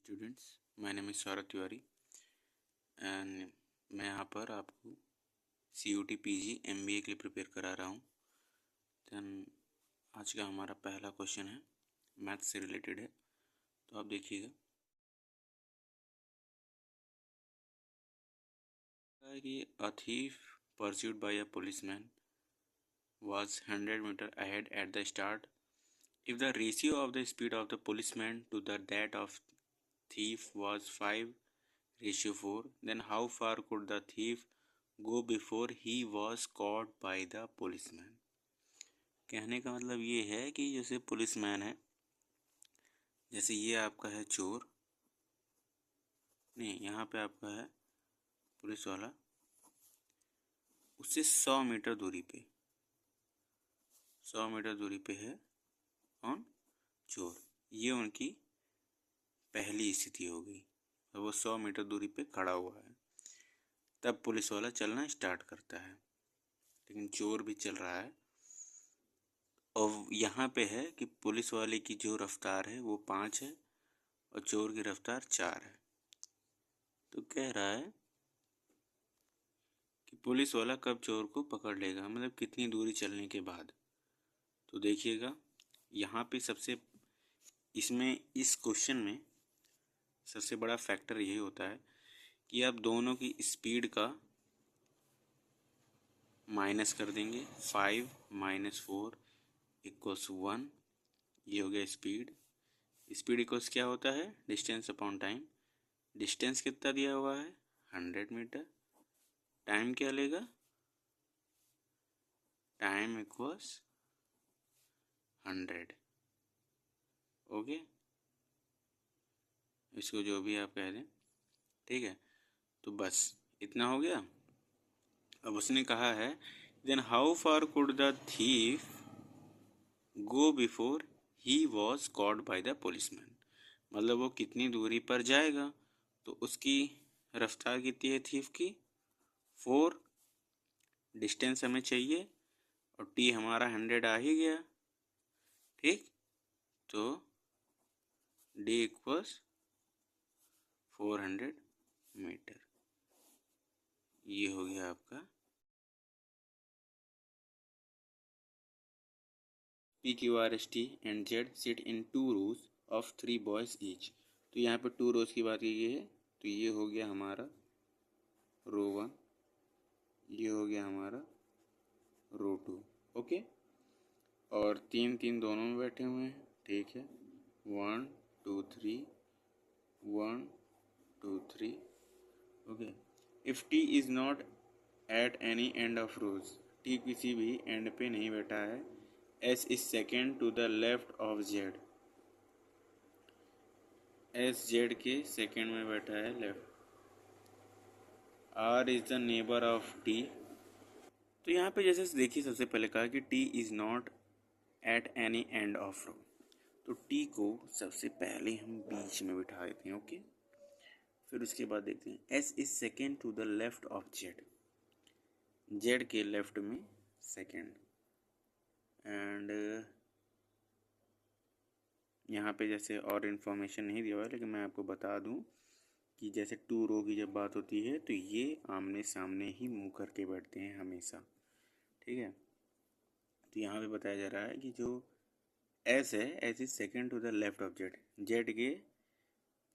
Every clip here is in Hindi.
Students, my name is Saurabh Tiwari and मैं यहाँ पर आपको CUT PG MBA के लिए प्रिपेयर करा रहा हूँ। देन आज का हमारा पहला क्वेश्चन है, मैथ्स से रिलेटेड है, तो आप देखिएगा कि अ thief pursued by a policeman was 100 meter ahead at the start. If the ratio of the speed of the policeman to that of thief was 5:4, then how far could the thief go before he was caught by the policeman? कहने का मतलब ये है कि जैसे पुलिसमैन है, जैसे ये आपका है चोर, नहीं यहाँ पे आपका है पुलिस वाला, उससे 100 मीटर दूरी पे 100 मीटर दूरी पे है कौन? चोर। ये उनकी पहली स्थिति हो गई, तो वो 100 मीटर दूरी पे खड़ा हुआ है। तब पुलिस वाला चलना स्टार्ट करता है, लेकिन चोर भी चल रहा है। और यहाँ पे है कि पुलिस वाले की जो रफ्तार है वो 5 है और चोर की रफ्तार 4 है। तो कह रहा है कि पुलिस वाला कब चोर को पकड़ लेगा, मतलब कितनी दूरी चलने के बाद। तो देखिएगा यहाँ पे इसमें इस क्वेश्चन में सबसे बड़ा फैक्टर यही होता है कि आप दोनों की स्पीड का माइनस कर देंगे। 5 - 4 = 1। ये हो गया स्पीड। स्पीड इक्वल्स क्या होता है? Distance upon time. डिस्टेंस कितना दिया हुआ है? 100 मीटर। टाइम क्या लेगा? Time equals 100। ओके, इसको जो भी आप कह दें, ठीक है। तो बस इतना हो गया। अब उसने कहा है then how far could the thief go before he was caught by the policeman, मतलब वो कितनी दूरी पर जाएगा। तो उसकी रफ्तार कितनी है थीफ की? 4। डिस्टेंस हमें चाहिए और टी हमारा 100 आ ही गया, ठीक। तो डी इक्वल्स 400 मीटर। ये हो गया आपका PQRST and Z sit in 2 rows of 3 boys each। तो यहाँ पर 2 रोज की बात की गई है। तो ये हो गया हमारा रो 1, ये हो गया हमारा रो 2। ओके, और 3 दोनों में बैठे हुए हैं, ठीक है। 1 2 3 1 2 3। Okay, if T is not at any end of rows, T किसी भी एंड पे नहीं बैठा है। S is second to the left of Z, S Z के सेकेंड में बैठा है left. R is the neighbour of T। तो यहाँ पे जैसे देखिए सबसे पहले कहा कि T is not at any end of row, तो T को सबसे पहले हम बीच में बिठा देते हैं। ओके, फिर उसके बाद देखते हैं S is second to the left of Z, Z के लेफ्ट में सेकेंड। एंड यहाँ पे जैसे और इन्फॉर्मेशन नहीं दिया हुआ है, लेकिन मैं आपको बता दूँ कि जैसे 2 रो की जब बात होती है तो ये आमने सामने ही मुंह करके बैठते हैं हमेशा, ठीक है। तो यहाँ पे बताया जा रहा है कि जो S है, S is second to the left of Z, Z के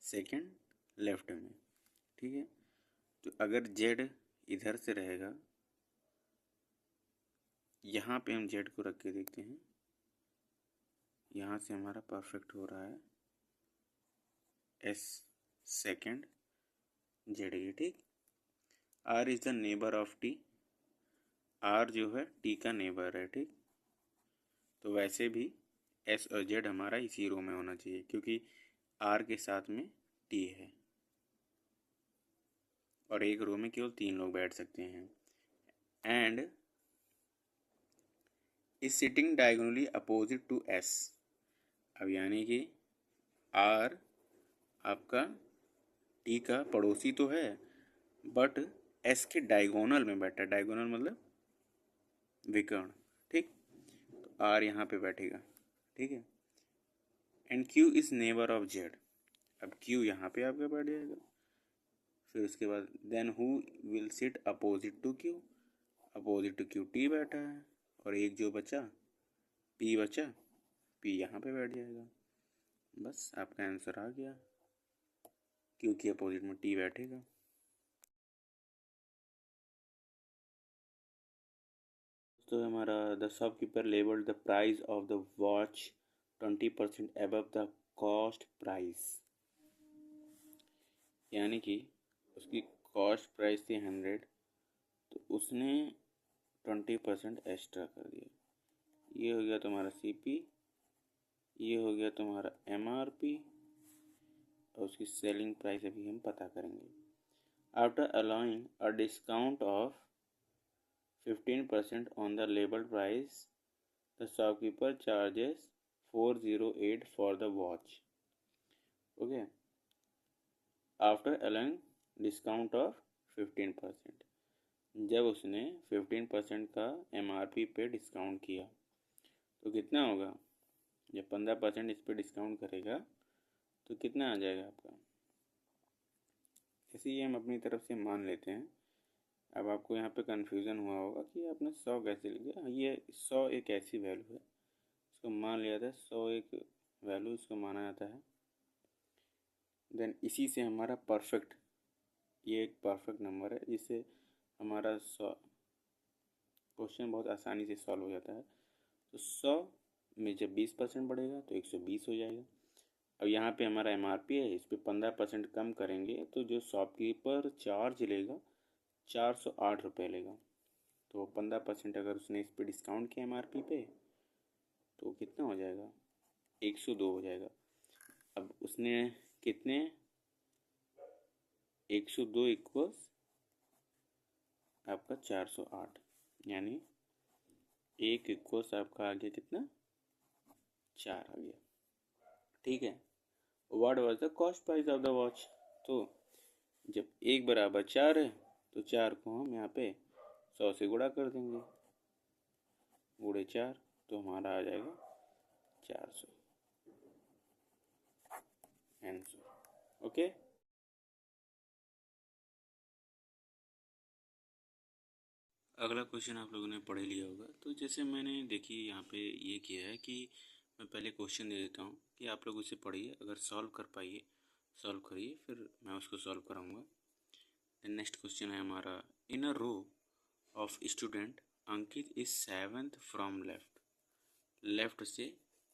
सेकेंड लेफ्ट में, ठीक है। तो अगर Z इधर से रहेगा, यहाँ पे हम Z को रख के देखते हैं, यहाँ से हमारा परफेक्ट हो रहा है S सेकेंड Z की, ठीक। R is the neighbour of T, R जो है T का नेबर है, ठीक। तो वैसे भी S और Z हमारा इसी रो में होना चाहिए, क्योंकि R के साथ में T है और एक रो में केवल 3 लोग बैठ सकते हैं। And is sitting diagonally opposite to S। अब यानी कि R आपका T का पड़ोसी तो है, बट S के डायगोनल में बैठा है। डायगोनल मतलब विकर्ण, ठीक। तो R यहाँ पे बैठेगा, ठीक है। And Q is neighbour of Z। अब क्यू यहाँ पे आपका बैठ जाएगा। फिर उसके बाद then who will sit opposite to Q, opposite to Q T बैठा है, और एक जो बचा पी बचा, पी यहाँ पे बैठ जाएगा। बस आपका आंसर आ गया, क्योंकि अपोजिट में टी बैठेगा। तो हमारा the shopkeeper labelled the price of the watch 20% above the cost price, यानी कि उसकी कॉस्ट प्राइस थी 100, तो उसने 20% एक्स्ट्रा कर दिया। ये हो गया तुम्हारा CP, ये हो गया तुम्हारा MRP, और उसकी सेलिंग प्राइस अभी हम पता करेंगे। After allowing a discount of 15% on the label price, the shopkeeper charges 408 for the watch. Okay. After allowing discount of 15%, जब उसने 15% का MRP पे डिस्काउंट किया तो कितना होगा? जब 15% इस पे डिस्काउंट करेगा तो कितना आ जाएगा आपका? ऐसे ही हम अपनी तरफ से मान लेते हैं। अब आपको यहाँ पे कन्फ्यूज़न हुआ होगा कि आपने 100 कैसे लिया। ये 100 एक ऐसी वैल्यू है, इसको मान लिया था 100 एक वैल्यू इसको माना जाता है। देन इसी से हमारा परफेक्ट, ये एक परफेक्ट नंबर है जिससे हमारा क्वेश्चन बहुत आसानी से सॉल्व हो जाता है। तो 100 में जब 20% बढ़ेगा तो 120 हो जाएगा। अब यहाँ पे हमारा MRP है, इस पर 15% कम करेंगे तो जो शॉपकीपर चार्ज लेगा 408 रुपये लेगा। तो 15% अगर उसने इस पर डिस्काउंट किया MRP पे तो कितना हो जाएगा? 102 हो जाएगा। अब उसने कितने 102 इक्वल्स आपका 408, यानी एक इक्वल्स आपका आ गया कितना? 4 आ गया। ठीक है। What was the cost price of the watch? तो जब एक बराबर 4 है तो 4 को हम यहाँ पे 100 से गुणा कर देंगे, गुणे 4, तो हमारा आ जाएगा 400 आंसर। ओके। अगला क्वेश्चन आप लोगों ने पढ़ लिया होगा। तो जैसे मैंने देखिए यहाँ पे ये किया है कि मैं पहले क्वेश्चन दे देता हूँ कि आप लोग उसे पढ़िए, अगर सॉल्व कर पाइए सॉल्व करिए, फिर मैं उसको सॉल्व कराऊंगा। नेक्स्ट क्वेश्चन है हमारा, in a row of student Ankit is 7th from left, left से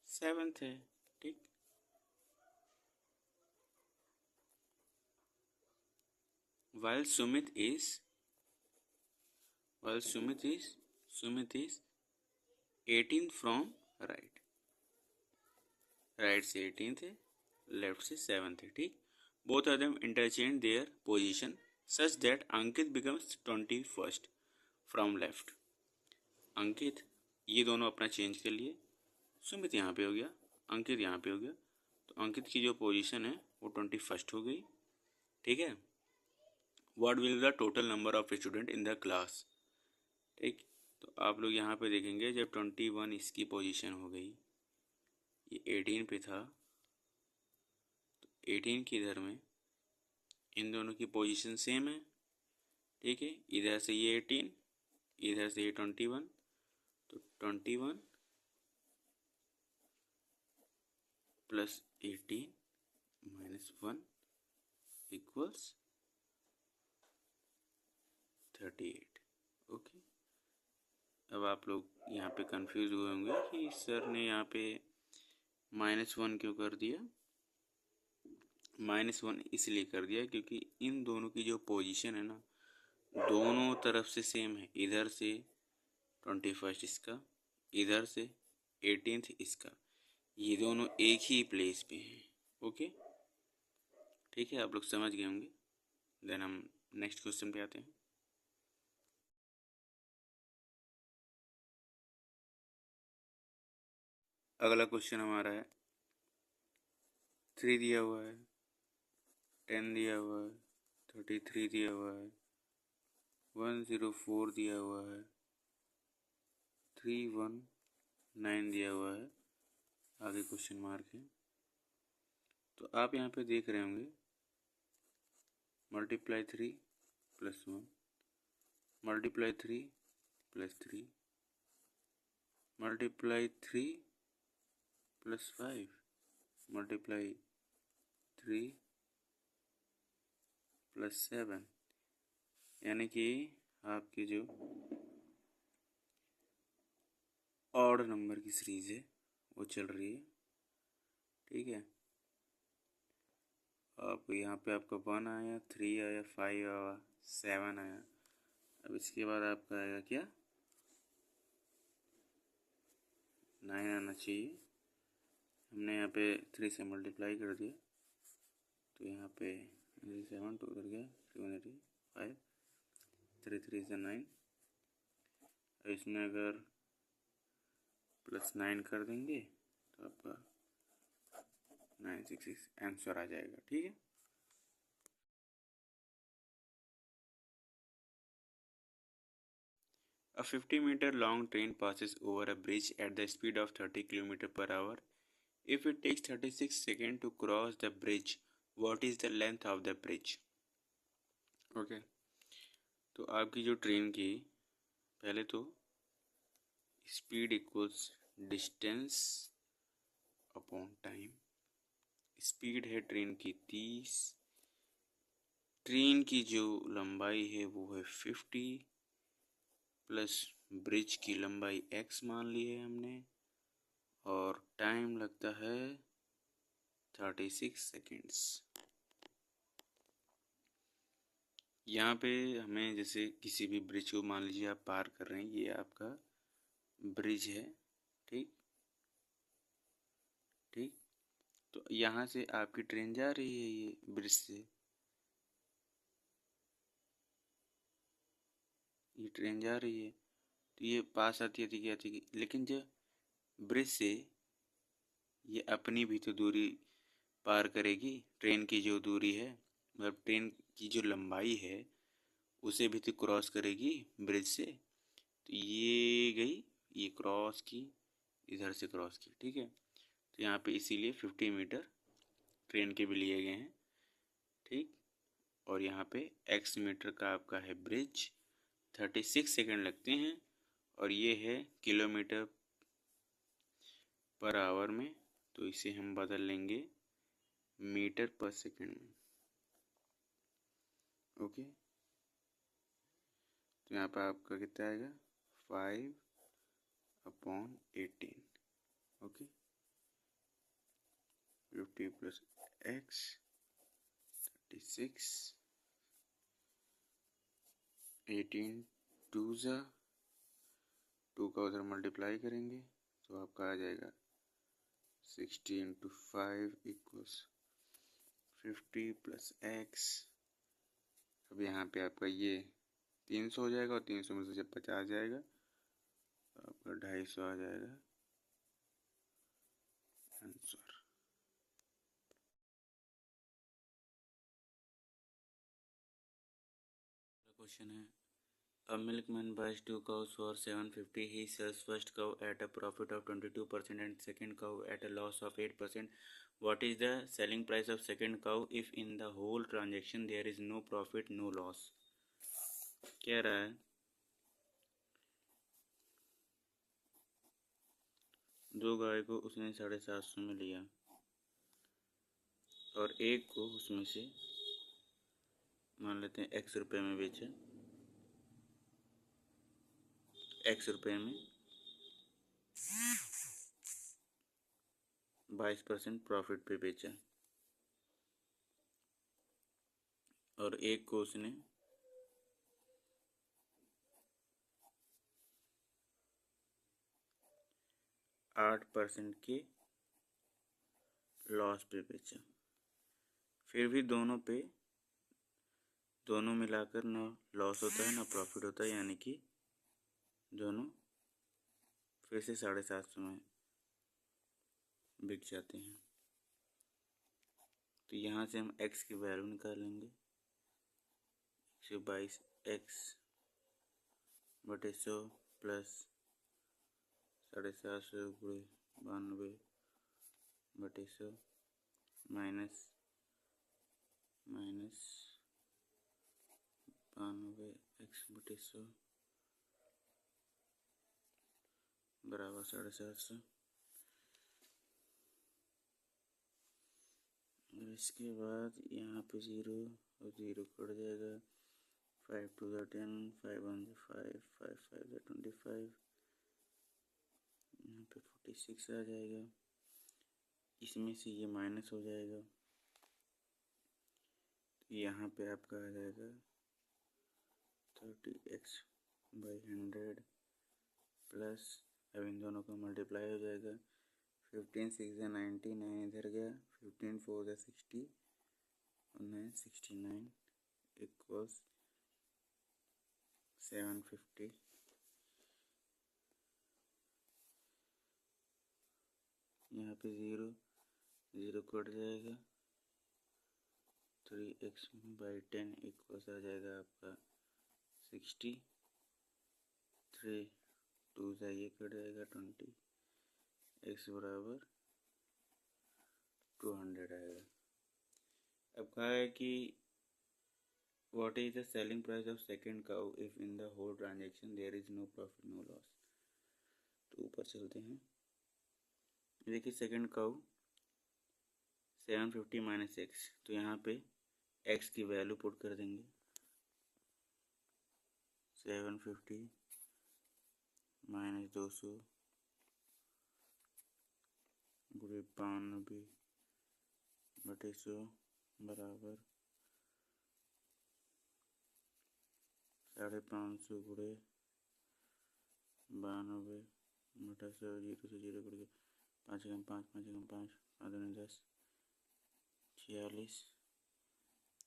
7th है। ठीक। while Sumit is Sumit is 18th from right, right से 18th है, लेफ्ट से 7th है। ठीक। Both of them interchange their position such that Ankit becomes 21st from left. Ankit ये दोनों अपना चेंज कर लिए, सुमित यहाँ पे हो गया, अंकित यहाँ पे हो गया, तो अंकित की जो पोजीशन है वो 21st हो गई। ठीक है। What will the total number of student in the class? ठीक। तो आप लोग यहाँ पे देखेंगे जब 21 इसकी पोजीशन हो गई, ये 18 पे था, तो 18 की इधर में इन दोनों की पोजीशन सेम है। ठीक है। इधर से ये 18, इधर से ये 21, तो 21 प्लस 18 माइनस 1 इक्वल्स 38। ओके। अब आप लोग यहाँ पे कंफ्यूज हुए होंगे कि सर ने यहाँ पे -1 क्यों कर दिया। -1 इसलिए कर दिया क्योंकि इन दोनों की जो पोजीशन है ना, दोनों तरफ से सेम है। इधर से 21st इसका, इधर से 18th इसका, ये दोनों एक ही प्लेस पे हैं। ओके। ठीक है, आप लोग समझ गए होंगे। देन हम नेक्स्ट क्वेश्चन पे आते हैं। अगला क्वेश्चन हमारा है 3 दिया हुआ है, 10 दिया हुआ है, 33 दिया हुआ है, 104 दिया हुआ है, 319 दिया हुआ है, आगे क्वेश्चन मार्क है। तो आप यहाँ पे देख रहे होंगे multiply 3 plus 1, multiply 3 plus 3, multiply 3 plus 5, multiply 3 plus 7, यानी कि आपकी जो ऑड नंबर की सीरीज है वो चल रही है। ठीक है, अब यहाँ पे आपका 1 आया, 3 आया, 5 आया, 7 आया। अब इसके बाद आपका आएगा क्या, 9 आना चाहिए। हमने यहाँ पे 3 से मल्टीप्लाई कर दिया, तो यहाँ पे 7 2 उधर गया, 3 5, 3 3 से 9। इसमें अगर प्लस 9 कर देंगे तो आपका 966 आंसर आ जाएगा। ठीक है, A 50-meter long train passes over a bridge at the speed of 30 km per hour. If it takes 36 seconds to cross the bridge, what is the length of the bridge? Okay. तो आपकी जो ट्रेन की पहले तो speed equals distance upon time. Speed है ट्रेन की 30, ट्रेन की जो लंबाई है वो है 50 प्लस ब्रिज की लंबाई x मान ली है हमने, और टाइम लगता है 36 सेकेंड्स। यहाँ पे हमें जैसे किसी भी ब्रिज को मान लीजिए आप पार कर रहे हैं, ये आपका ब्रिज है। ठीक ठीक, तो यहाँ से आपकी ट्रेन जा रही है ये ब्रिज से, ये ट्रेन जा रही है तो ये पास आती है, लेकिन जब ब्रिज से ये अपनी भी तो दूरी पार करेगी। ट्रेन की जो दूरी है, मतलब ट्रेन की जो लंबाई है उसे भी तो क्रॉस करेगी ब्रिज से। तो ये गई, ये क्रॉस की, इधर से क्रॉस की। ठीक है, तो यहाँ पे इसीलिए 50 मीटर ट्रेन के भी लिए गए हैं। ठीक, और यहाँ पे x मीटर का आपका है ब्रिज, 36 सेकंड लगते हैं, और ये है किलोमीटर पर आवर में, तो इसे हम बदल लेंगे मीटर पर सेकंड में। ओके, तो यहाँ पर आपका कितना आएगा 5/18। ओके, 50 प्लस x 36, 18 2 का उधर मल्टीप्लाई करेंगे तो आपका आ जाएगा 60 × 5 = 50 प्लस x। अब यहाँ पे आपका ये 300 हो जाएगा, और 300 में से जब 50 जाएगा तो आपका 250 आ जाएगा आंसर। क्वेश्चन है, A milkman buys 2 cows for 750. He sells first cow at a profit of 22% and second cow at a loss of 8%. What is the selling price of second cow if in the whole transaction there is no profit, no loss? कह रहा है दो गाय को उसने 750 में लिया और एक को उसमें से मान लेते हैं x रुपये में बेचा, x रुपये में 22% प्रॉफिट पे बेचा, और एक को उसने 8% के लॉस पे बेचा। फिर भी दोनों मिलाकर ना लॉस होता है ना प्रॉफिट होता है, यानी कि दोनों फिर से 750 में बिक जाते हैं। तो यहाँ से हम x की वैल्यू निकालेंगे, 122x बटे 100 प्लस 750 × 92 बटे 100 माइनस 92 x बटे 100 बराबर 750। और इसके बाद यहाँ पे 0 और 0 कट जाएगा। 5 2 10, 5 1 5, 5 5 25, यहाँ पे 46 आ जाएगा। इसमें से ये माइनस हो जाएगा, तो यहाँ पे आपका आ जाएगा 30x/100 प्लस, अब इन दोनों का मल्टीप्लाई हो जाएगा। 15 6 90, 9 इधर गया, 15 4 60 और 9 69 इक्वल्स 750। यहाँ पे 0 0 कट जाएगा। 3x/10 इक्वल्स आ जाएगा आपका 60। 3 2 से ये कट जाएगा 20, x बराबर 200 आएगा। अब कहा है कि what is the selling price of second cow if in the whole transaction there is no profit no loss. तो ऊपर चलते हैं। देखिए सेकेंड काउ 750 माइनस एक्स, तो यहाँ पे x की वैल्यू पुट कर देंगे। 750 माइनस 200 गुणे 92 बटे 100 बराबर 550 गुणे 92 बटे 100। 0 से 0 करके 5 एकम 5, 5 एकम 5, 5 दूनी 10, 46,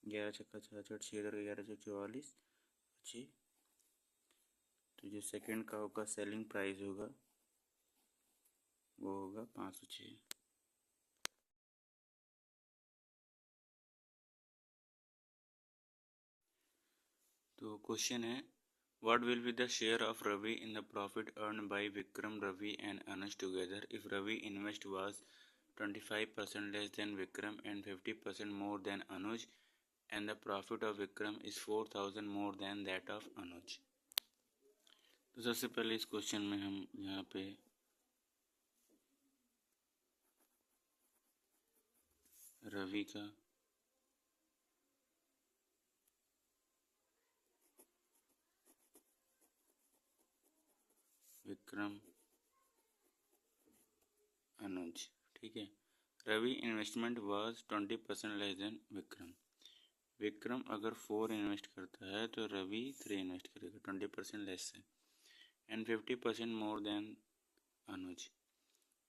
11 छक्का 66, 6 इधर 11 से 44 अच्छी। तो जो सेकेंड काउ का सेलिंग प्राइस होगा वो होगा 506। तो क्वेश्चन है what will be the share of Ravi in the profit earn by Vikram, Ravi and Anuj together if Ravi invest was 25% less than Vikram and 50% more than Anuj and the profit of Vikram is 4000 more than that of Anuj। तो सबसे पहले इस क्वेश्चन में हम यहाँ पे रवि का विक्रम अनुज, ठीक है। Ravi investment was 20% less than Vikram. Vikram अगर 4 इन्वेस्ट करता है तो रवि 3 इन्वेस्ट करेगा 20% लेस से, एंड 50% मोर देन अनुज।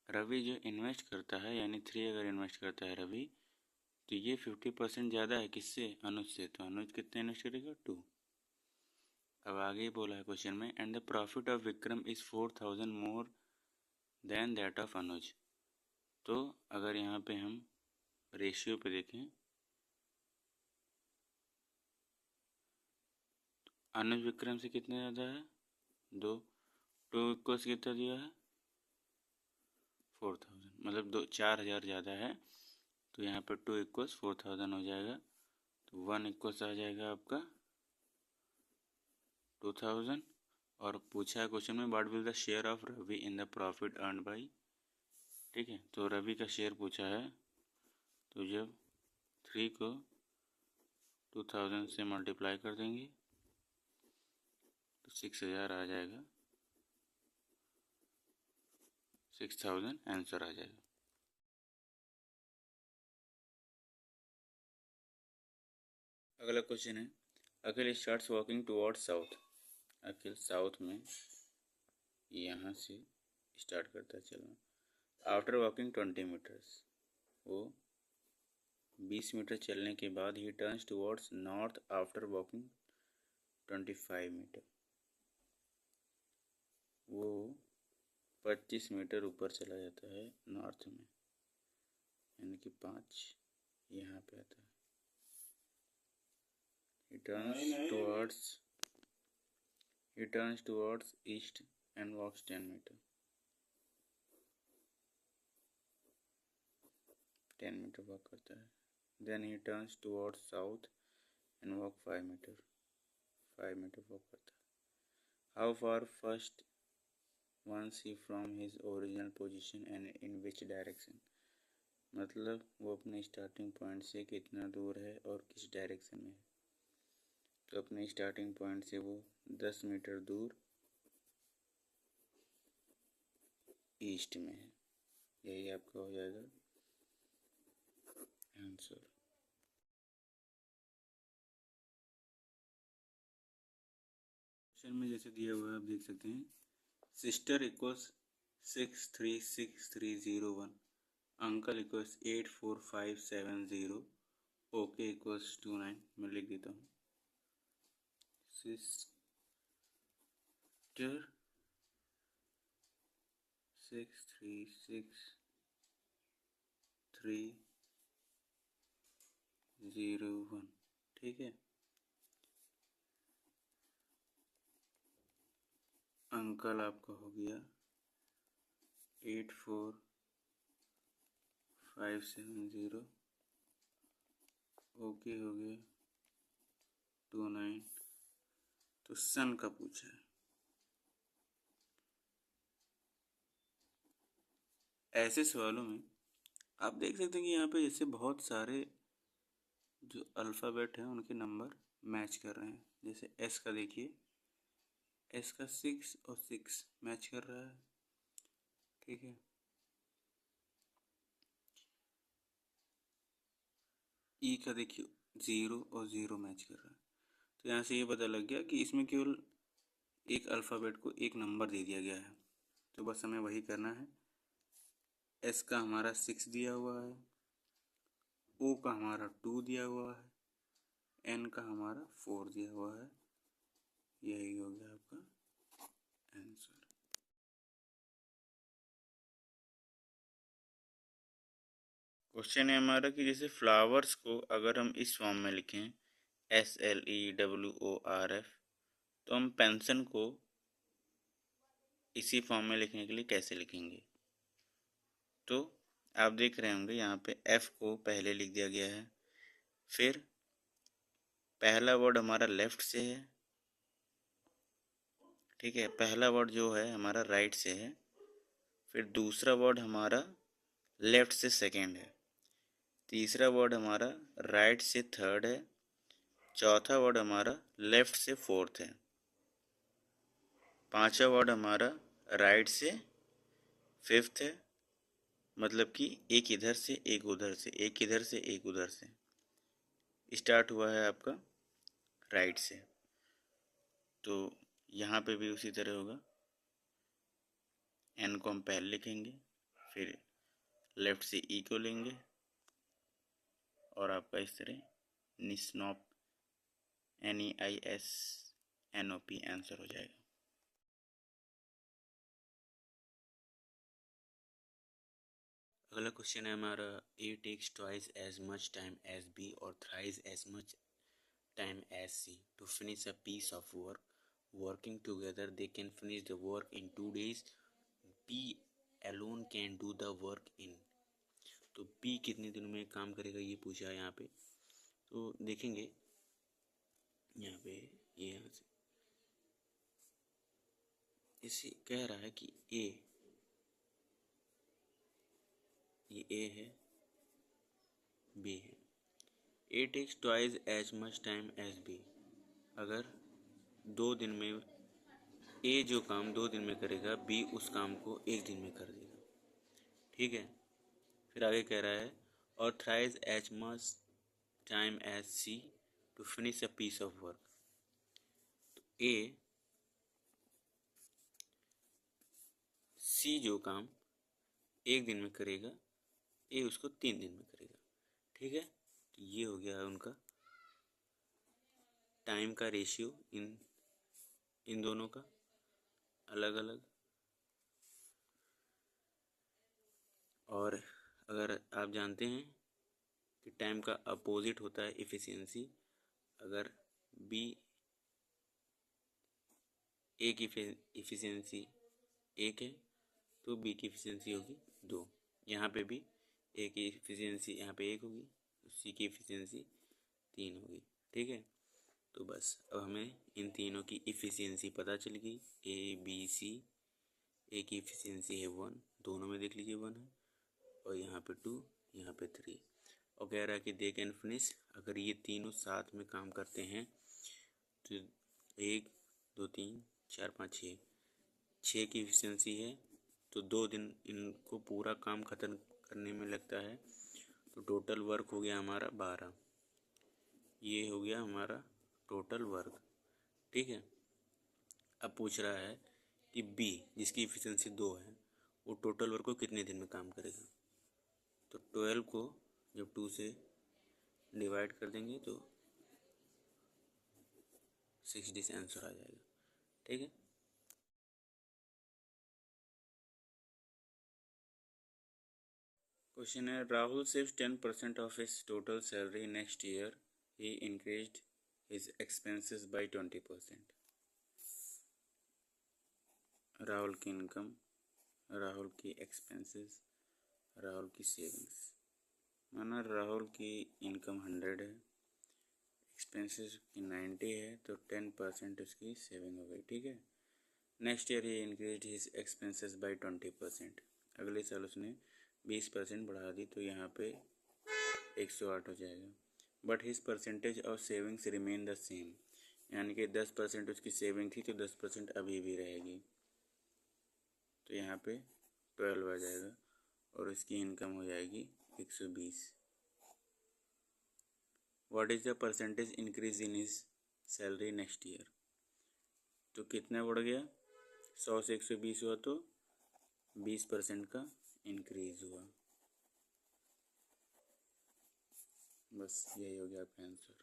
रवि जो इन्वेस्ट करता है यानी 3 अगर इन्वेस्ट करता है रवि, तो ये 50% ज़्यादा है किससे, अनुज से, तो अनुज कितने इन्वेस्ट करेगा 2। अब आगे बोला है क्वेश्चन में and the profit of Vikram is 4000 more than that of Anuj. तो अगर यहाँ पे हम रेशियो पे देखें, अनुज विक्रम से कितने ज़्यादा है 2, 2 इक्वल्स कितना दिया है 4000, मतलब 4000 ज़्यादा है। तो यहाँ पर 2 इक्वल्स 4000 हो जाएगा। तो 1 इक्वल्स आ जाएगा आपका 2000। और पूछा है क्वेश्चन में what will the share of Ravi in the profit earn by, ठीक है। तो रवि का शेयर पूछा है, तो जब 3 को 2000 से मल्टीप्लाई कर देंगे तो 6000 आ जाएगा, 6000 आंसर आ जाएगा। अगला क्वेश्चन है अखिल स्टार्ट्स वॉकिंग टुवर्ड्स साउथ। अखिल साउथ में यहाँ से स्टार्ट करता है चलना। आफ्टर वॉकिंग 20 मीटर्स, वो 20 मीटर चलने के बाद ही turns towards north after walking 25 metre, वो 25 मीटर ऊपर चला जाता है नॉर्थ में, यानी कि 5 यहाँ पे आता है। He turns towards east and walks 10 metre, 10 metre walk करता है। Then he turns towards south and walk 5 metre, 5 metre walk करता है। How far first once he from his original position and in which direction, मतलब वो अपने स्टार्टिंग पॉइंट से कितना दूर है और किस डायरेक्शन में है। तो अपने स्टार्टिंग पॉइंट से वो 10 मीटर दूर ईस्ट में है। यही आपका हो जाएगा आंसर। क्वेश्चन में जैसे दिया हुआ है आप देख सकते हैं, sister equals 636301, uncle equals 84570, okay equals 29। मैं लिख देता हूँ, सिस्टर 636301, ठीक है। अंकल आपका हो गया 84570, ओके हो गया 29। तो सन का पूछा है। ऐसे सवालों में आप देख सकते हैं कि यहाँ पे जैसे बहुत सारे जो अल्फ़ाबेट हैं उनके नंबर मैच कर रहे हैं। जैसे एस का देखिए, एस का 6 और 6 मैच कर रहा है, ठीक है। ई का देखिए 0 और 0 मैच कर रहा है। तो यहाँ से ये पता लग गया कि इसमें केवल एक अल्फ़ाबेट को एक नंबर दे दिया गया है। तो बस हमें वही करना है। एस का हमारा 6 दिया हुआ है, ओ का हमारा 2 दिया हुआ है, एन का हमारा 4 दिया हुआ है। यही हो गया आपका आंसर। क्वेश्चन है हमारा कि जैसे फ्लावर्स को अगर हम इस फॉर्म में लिखें SLEWORF, तो हम पेंशन को इसी फॉर्म में लिखने के लिए कैसे लिखेंगे। तो आप देख रहे होंगे यहाँ पे F को पहले लिख दिया गया है, फिर पहला वर्ड हमारा लेफ्ट से है, ठीक है। पहला वर्ड जो है हमारा राइट से है, फिर दूसरा वर्ड हमारा लेफ्ट से सेकेंड है, तीसरा वर्ड हमारा राइट से थर्ड है, चौथा वर्ड हमारा लेफ्ट से फोर्थ है, पांचवा वर्ड हमारा राइट से फिफ्थ है। मतलब कि एक इधर से एक उधर से, एक इधर से एक उधर से स्टार्ट हुआ है आपका राइट से। तो यहाँ पे भी उसी तरह होगा। एन को हम पहले लिखेंगे, फिर लेफ्ट से ई को लेंगे और आपका इस तरह निस्नॉप NEISNOP आंसर हो जाएगा। अगला क्वेश्चन है हमारा, A takes twice as much time as B or thrice as much time as C to finish a piece of work. Working together, they can finish the work in 2 days. B alone can do the work in। तो B कितने दिनों में काम करेगा ये पूछा है यहाँ पे। तो देखेंगे यहाँ पे, ये यहाँ से इसे कह रहा है कि A, ये A है, B है। A takes twice as much time as B। अगर 2 दिन में A जो काम 2 दिन में करेगा, B उस काम को 1 दिन में कर देगा, ठीक है। फिर आगे कह रहा है और thrice as much time as C to finish a piece of work। तो A C जो काम 1 दिन में करेगा, A उसको 3 दिन में करेगा, ठीक है। तो ये हो गया उनका टाइम का रेशियो इन दोनों का अलग अलग। और अगर आप जानते हैं कि टाइम का अपोजिट होता है इफ़िशियंसी, अगर बी ए की इफ़िशियंसी 1 है तो बी की इफ़िशियंसी होगी 2। यहाँ पे भी ए की इफिशियंसी यहाँ पे 1 होगी, सी की इफिशियंसी 3 होगी। ठीक है, तो बस अब हमें इन तीनों की इफिशियंसी पता चल गई। ए बी सी, ए की इफिशियंसी है 1, दोनों में देख लीजिए 1 है, और यहाँ पे 2, यहाँ पे 3। और कह रहा है कि दे कैन फिनिश, अगर ये तीनों साथ में काम करते हैं तो 1 2 3 4 5 6 की इफिशियंसी है, तो 2 दिन इनको पूरा काम ख़त्म करने में लगता है। तो टोटल वर्क हो गया हमारा 12। ये हो गया हमारा टोटल वर्क। ठीक है, अब पूछ रहा है कि बी जिसकी इफिशियंसी 2 है वो टोटल वर्क को कितने दिन में काम करेगा। तो 12 को जब 2 से डिवाइड कर देंगे तो 60 से आंसर आ जाएगा। ठीक है, क्वेश्चन है Rahul saves 10% of his total salary next year, he increased his expenses by 20%। Rahul की इनकम, राहुल की एक्सपेंसेस, राहुल की सेविंग्स। माना राहुल की इनकम 100 है, एक्सपेंसेस की 90 है, तो 10% उसकी सेविंग हो गई। ठीक है, next year he increase his expenses by 20%। अगले साल उसने 20% बढ़ा दी, तो यहाँ पे 108 हो जाएगा। But his percentage of savings remain the same, यानी कि 10% उसकी सेविंग थी तो 10% अभी भी रहेगी, तो यहाँ पे 12 आ जाएगा और उसकी इनकम हो जाएगी 120। What is the percentage increase in his salary next year, तो कितना बढ़ गया, 100 से 120 हुआ तो 20% का इंक्रीज हुआ। बस यही हो गया आपका आंसर।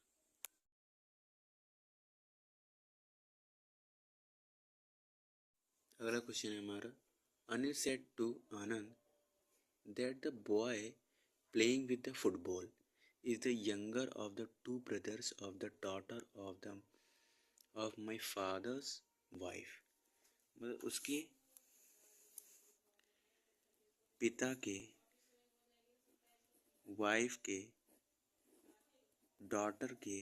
अगला क्वेश्चन है हमारा, Anil said to Anand that the boy playing with the football is the younger of the 2 brothers of the daughter of my father's wife. मतलब उसके पिता के वाइफ के डॉटर के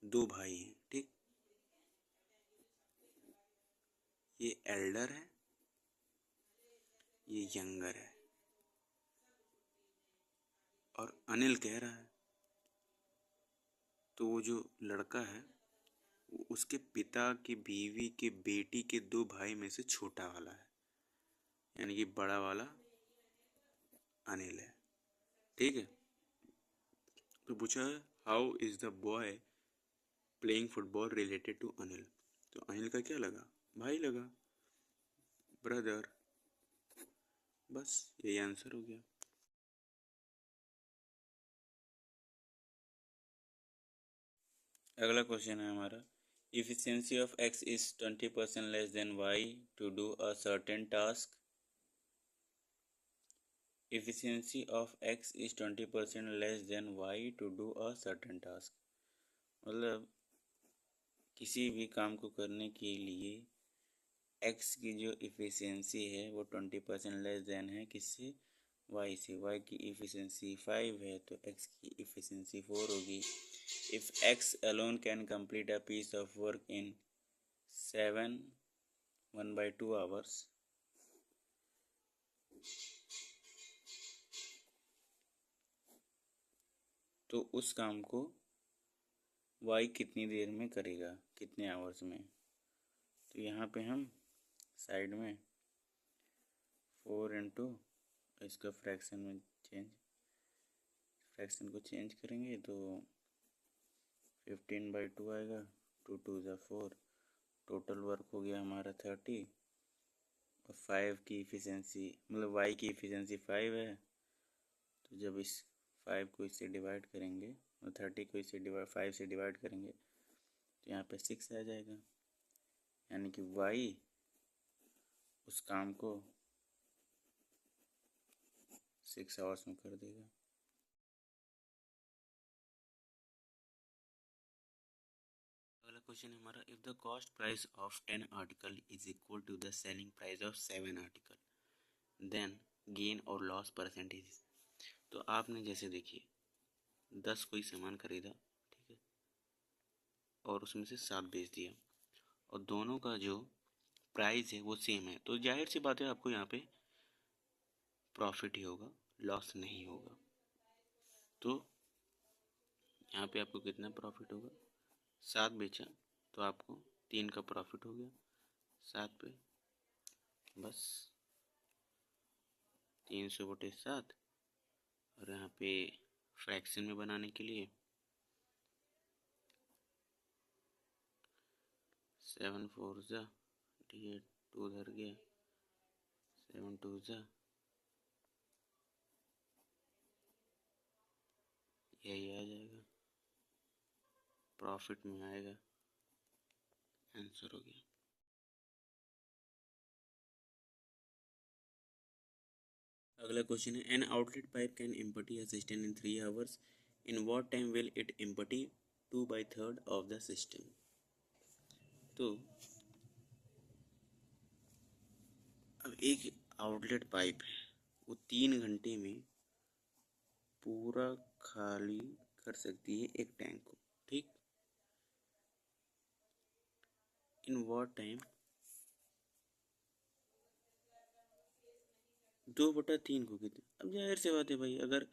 2 भाई हैं। ठीक, ये एल्डर है, ये यंगर है, और अनिल कह रहा है, तो वो जो लड़का है वो उसके पिता की बीवी के बेटी के 2 भाई में से छोटा वाला है, यानी कि बड़ा वाला अनिल है। ठीक है, तो पूछा है how is the boy playing football related to Anil, तो अनिल का क्या लगा, भाई लगा, ब्रदर। बस यही आंसर हो गया। अगला क्वेश्चन है हमारा, efficiency of X is 20% less than Y to do a certain task. Efficiency of X is 20% less than Y to do a certain task, मतलब किसी भी काम को करने के लिए एक्स की जो इफिशियंसी है वो 20% लेस देन है किससे, वाई से। वाई की इफिशियंसी 5 है तो एक्स की इफिशियंसी 4 होगी। If x alone can complete a piece of work in 1/2 hours, तो उस काम को वाई कितनी देर में करेगा, कितने आवर्स में। तो यहाँ पे हम साइड में 4 इंटू इसका फ्रैक्शन को चेंज करेंगे तो 15/2 आएगा, 2 2 ज़ा 4, टोटल वर्क हो गया हमारा 30, और 5 की इफिशियंसी मतलब वाई की इफिशियंसी 5 है, तो जब इस 5 को इससे डिवाइड करेंगे और 30 को इससे 5 से डिवाइड करेंगे तो यहाँ पे 6 आ जाएगा, यानी कि वाई उस काम को 6 आवर्स में कर देगा। अगला क्वेश्चन है हमारा, if the cost price of 10 article is equal to the selling price of 7 article, then gain और लॉस परसेंटेज। तो आपने जैसे देखिए 10 कोई सामान खरीदा, ठीक है, और उसमें से 7 बेच दिया, और दोनों का जो प्राइस है वो सेम है, तो जाहिर सी बात है आपको यहाँ पे प्रॉफिट ही होगा, लॉस नहीं होगा। तो यहाँ पे आपको कितना प्रॉफिट होगा, 7 बेचा तो आपको 3 का प्रॉफिट हो गया 7 पे, बस 300/7। और यहाँ पे फ्रैक्शन में बनाने के लिए 7 4 जा, ठीक है, 2 उधर गया, 7 2 जा, यही आ जाएगा, प्रॉफिट में आएगा, आंसर हो गया। अगला क्वेश्चन है, an outlet pipe can empty a system in 3 hours, in what time will it empty 2/3 of the system. तो अब एक आउटलेट पाइप है, वो 3 घंटे में पूरा खाली कर सकती है एक टैंक को, ठीक, इन व्हाट टाइम, 2/3 को कितने, अब जाहिर सी बात है भाई, अगर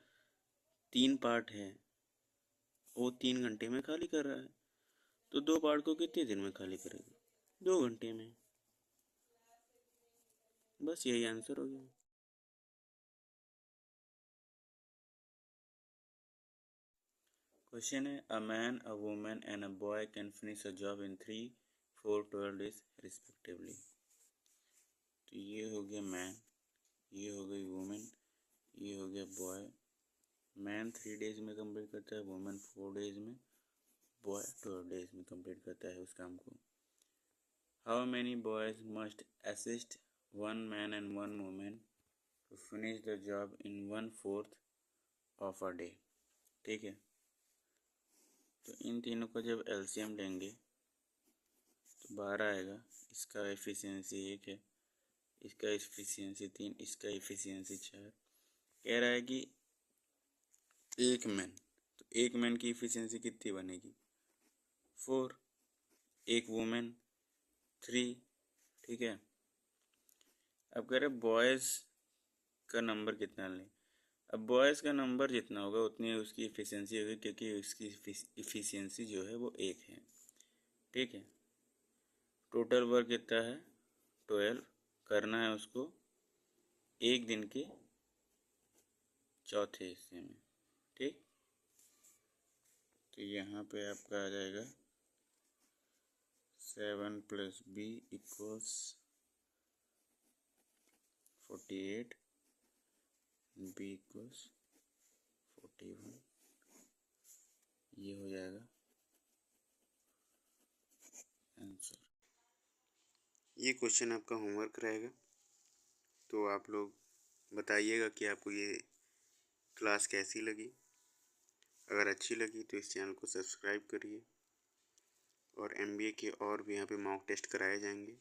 3 पार्ट है, वो 3 घंटे में खाली कर रहा है, तो 2 पार्ट को कितने दिन में खाली करेगा, 2 घंटे में, बस यही आंसर हो गया। क्वेश्चन है, a man, a woman and a boy can finish a job in 3, 4, 12 days respectively. तो ये हो गया मैन, ये हो गई वुमेन, ये हो गया बॉय। मैन 3 डेज में कंप्लीट करता है, वुमेन 4 डेज में, बॉय 12 डेज में कंप्लीट करता है उस काम को। How many boys must assist 1 man and 1 women to finish the job in 1/4 of a day, ठीक है। तो इन तीनों का जब एलसीएम लेंगे तो 12 आएगा, इसका एफिशिएंसी 1 है, इसका एफिशिएंसी 3, इसका एफिशिएंसी 4। कह रहा है कि एक मैन, तो एक मैन की एफिशिएंसी कितनी बनेगी, 4, एक वुमेन 3, ठीक है। अब कह रहे बॉयज़ का नंबर कितना लें, अब बॉयज़ का नंबर जितना होगा उतनी उसकी एफिशिएंसी होगी, क्योंकि उसकी एफिशिएंसी जो है वो 1 है, ठीक है। टोटल वर्क कितना है, 12 करना है उसको एक दिन के चौथे हिस्से में, ठीक। तो यहाँ पे आपका आ जाएगा 7 + B = 48, B = 41, ये हो जाएगा आंसर। ये क्वेश्चन आपका होमवर्क रहेगा, तो आप लोग बताइएगा कि आपको ये क्लास कैसी लगी। अगर अच्छी लगी तो इस चैनल को सब्सक्राइब करिए, और एमबीए के और भी यहाँ पे मॉक टेस्ट कराए जाएंगे।